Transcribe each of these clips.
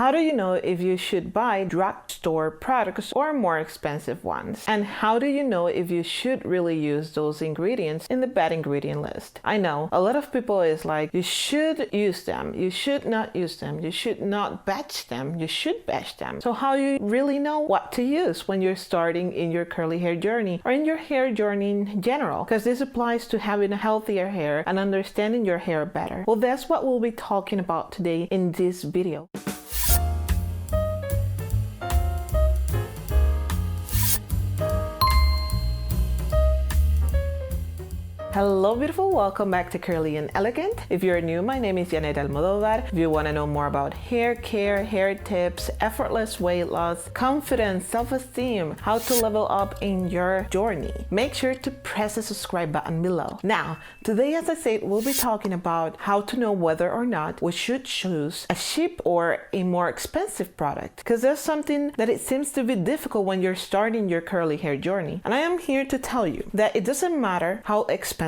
how do you know if you should buy drugstore products or more expensive ones? And how do you know if you should really use those ingredients in the bad ingredient list? I know a lot of people is like, you should use them, you should not use them, you should not batch them, you should batch them. So how do you really know what to use when you're starting in your curly hair journey or in your hair journey in general? Because this applies to having a healthier hair and understanding your hair better. Well, that's what we'll be talking about today in this video. Hello beautiful, welcome back to Curly and Elegant. If you're new, my name is Janet Almodovar. If you want to know more about hair care, hair tips, effortless weight loss, confidence, self-esteem, how to level up in your journey, make sure to press the subscribe button below. Now, today as I said, we'll be talking about how to know whether or not we should choose a cheap or a more expensive product. Because there's something that it seems to be difficult when you're starting your curly hair journey. And I am here to tell you that it doesn't matter how expensive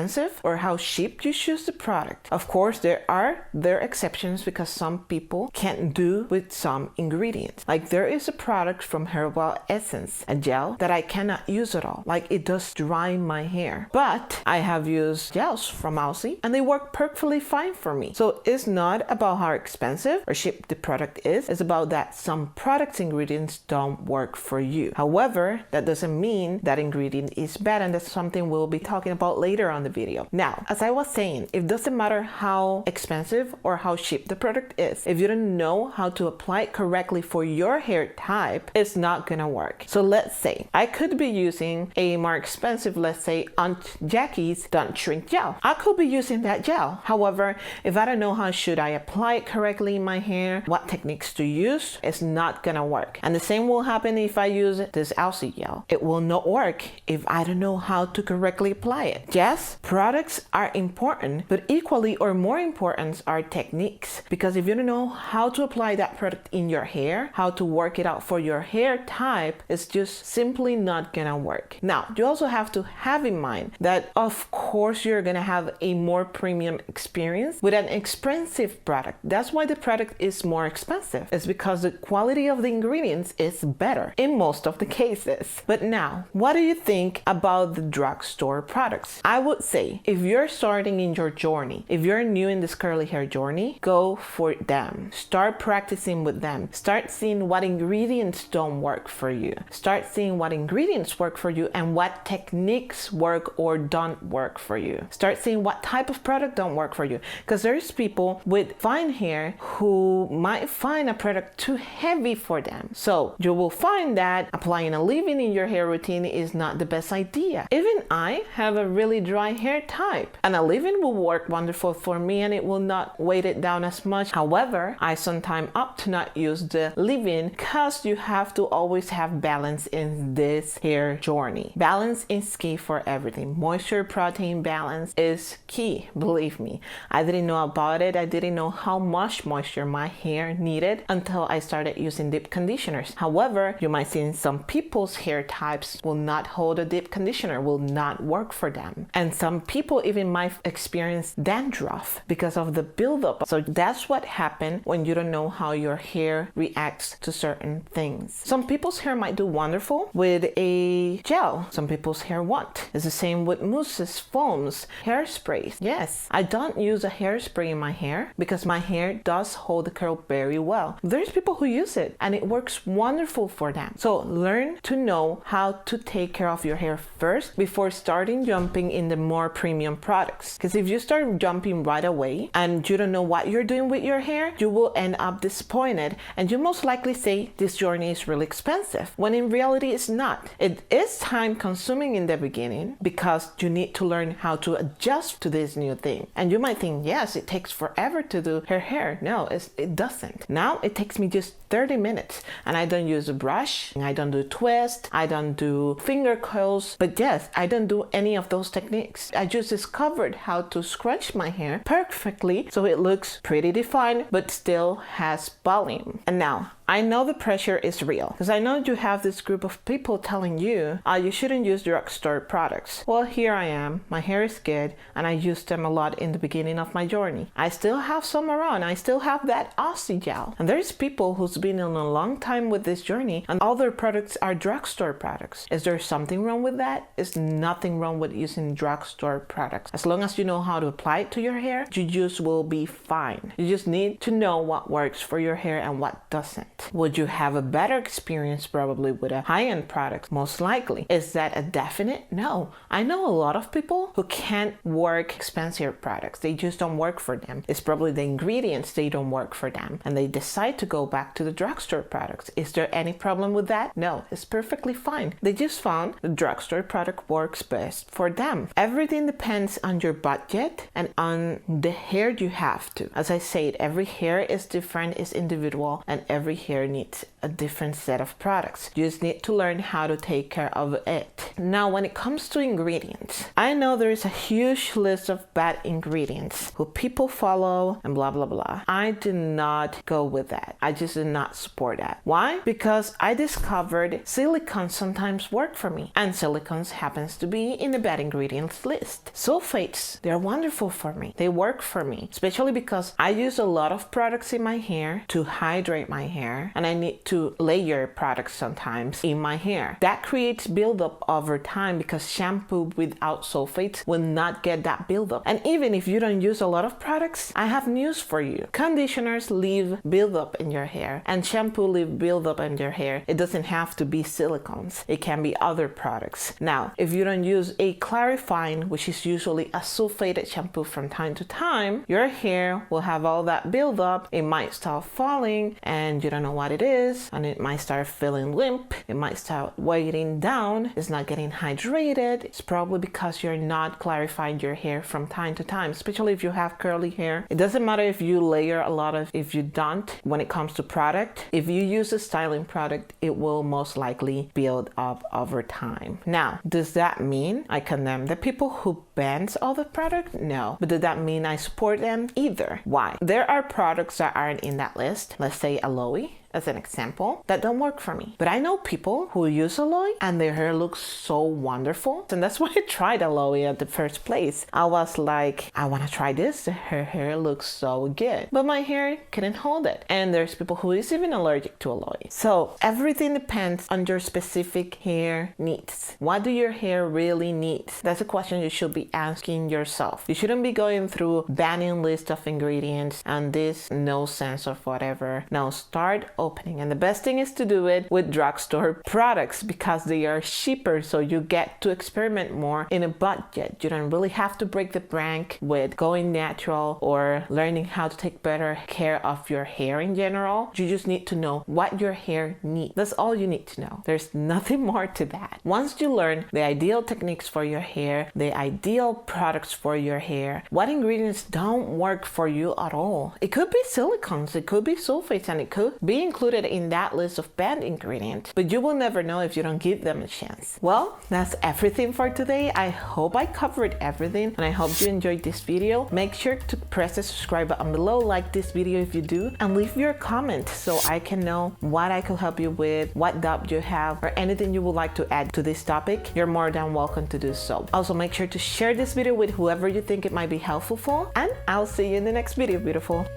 or how cheap you choose the product. Of course, there are exceptions because some people can't do with some ingredients. Like there is a product from Herbal Essence, a gel that I cannot use at all. Like it does dry my hair. But I have used gels from Aussie and they work perfectly fine for me. So it's not about how expensive or cheap the product is. It's about that some products ingredients don't work for you. However, that doesn't mean that ingredient is bad, and that's something we'll be talking about later on the video. Now, as I was saying, it doesn't matter how expensive or how cheap the product is. If you don't know how to apply it correctly for your hair type, it's not gonna work. So let's say I could be using a more expensive, let's say Aunt Jackie's Don't Shrink Gel. I could be using that gel. However, if I don't know how should I apply it correctly in my hair, what techniques to use, it's not gonna work. And the same will happen if I use this Aussie gel. It will not work if I don't know how to correctly apply it. Yes, products are important, but equally or more important are techniques. Because if you don't know how to apply that product in your hair, how to work it out for your hair type, it's just simply not gonna work. Now, you also have to have in mind that of course you're gonna have a more premium experience with an expensive product. That's why the product is more expensive. It's because the quality of the ingredients is better in most of the cases. But now, what do you think about the drugstore products? I would say if you're starting in your journey, if you're new in this curly hair journey, go for them. Start practicing with them. Start seeing what ingredients don't work for you. Start seeing what ingredients work for you and what techniques work or don't work for you. Start seeing what type of product don't work for you. Because there's people with fine hair who might find a product too heavy for them. So you will find that applying a leave-in in your hair routine is not the best idea. Even I have a really dry hair type and a leave-in will work wonderful for me and it will not weight it down as much. However, I sometimes opt to not use the leave-in because you have to always have balance in this hair journey. Balance is key for everything. Moisture protein balance is key, believe me. I didn't know about it. I didn't know how much moisture my hair needed until I started using deep conditioners. However, you might see some people's hair types will not hold a deep conditioner, will not work for them. And some people even might experience dandruff because of the buildup. So that's what happens when you don't know how your hair reacts to certain things. Some people's hair might do wonderful with a gel. Some people's hair won't. It's the same with mousses, foams, hairsprays. Yes, I don't use a hairspray in my hair because my hair does hold the curl very well. There's people who use it and it works wonderful for them. So learn to know how to take care of your hair first before starting jumping in the more premium products. Because if you start jumping right away and you don't know what you're doing with your hair, you will end up disappointed and you most likely say this journey is really expensive, when in reality it's not. It is time consuming in the beginning because you need to learn how to adjust to this new thing. And you might think, yes, it takes forever to do her hair. No, it doesn't. Now it takes me just 30 minutes and I don't use a brush, I don't do twist, I don't do finger coils. But yes, I don't do any of those techniques. I just discovered how to scrunch my hair perfectly so it looks pretty defined but still has volume. And now I know the pressure is real because I know you have this group of people telling you you shouldn't use drugstore products. Well, here I am. My hair is good and I used them a lot in the beginning of my journey. I still have some around. I still have that Aussie gel. And there's people who's been in a long time with this journey and all their products are drugstore products. Is there something wrong with that? Is nothing wrong with using drugstore products. As long as you know how to apply it to your hair, you just will be fine. You just need to know what works for your hair and what doesn't. Would you have a better experience probably with a high-end product? Most likely. Is that a definite? No. I know a lot of people who can't work expensive products. They just don't work for them. It's probably the ingredients they don't work for them and they decide to go back to the drugstore products. Is there any problem with that? No, it's perfectly fine. They just found the drugstore product works best for them. Everything depends on your budget and on the hair you have to. As I said, every hair is different, is individual, and every hair needs a different set of products. You just need to learn how to take care of it. Now, when it comes to ingredients, I know there is a huge list of bad ingredients who people follow and blah, blah, blah. I do not go with that. I just do not support that. Why? Because I discovered silicones sometimes work for me, and silicones happens to be in the bad ingredients list. Sulfates, they're wonderful for me. They work for me, especially because I use a lot of products in my hair to hydrate my hair, and I need to layer products sometimes in my hair. That creates buildup over time because shampoo without sulfates will not get that buildup. And even if you don't use a lot of products, I have news for you. Conditioners leave buildup in your hair and shampoo leave buildup in your hair. It doesn't have to be silicones. It can be other products. Now, if you don't use a clarifying, which is usually a sulfated shampoo from time to time, your hair will have all that buildup. It might start falling and you don't know what it is, and it might start feeling limp. It might start weighing down. It's not getting hydrated. It's probably because you're not clarifying your hair from time to time, especially if you have curly hair. It doesn't matter if you layer a lot of, if you don't, when it comes to product. If you use a styling product, it will most likely build up over time. Now, does that mean I condemn the people who bans all the product? No. But does that mean I support them? Either. Why? There are products that aren't in that list. Let's say aloe as an example, that don't work for me. But I know people who use aloe and their hair looks so wonderful. And that's why I tried aloe at the first place. I was like, I want to try this. Her hair looks so good. But my hair couldn't hold it. And there's people who is even allergic to aloe. So everything depends on your specific hair needs. What do your hair really need? That's a question you should be asking yourself. You shouldn't be going through banning list of ingredients and this no sense of whatever. Now start opening, and the best thing is to do it with drugstore products because they are cheaper, so you get to experiment more in a budget. You don't really have to break the bank with going natural or learning how to take better care of your hair in general. You just need to know what your hair needs. That's all you need to know. There's nothing more to that. Once you learn the ideal techniques for your hair, the ideal products for your hair, what ingredients don't work for you at all. It could be silicones, it could be sulfates, and it could be included in that list of banned ingredients, but you will never know if you don't give them a chance. Well, that's everything for today. I hope I covered everything and I hope you enjoyed this video. Make sure to press the subscribe button below, like this video if you do, and leave your comment so I can know what I could help you with, what doubt you have, or anything you would like to add to this topic. You're more than welcome to do so. Also, make sure to share this video with whoever you think it might be helpful for, and I'll see you in the next video, beautiful.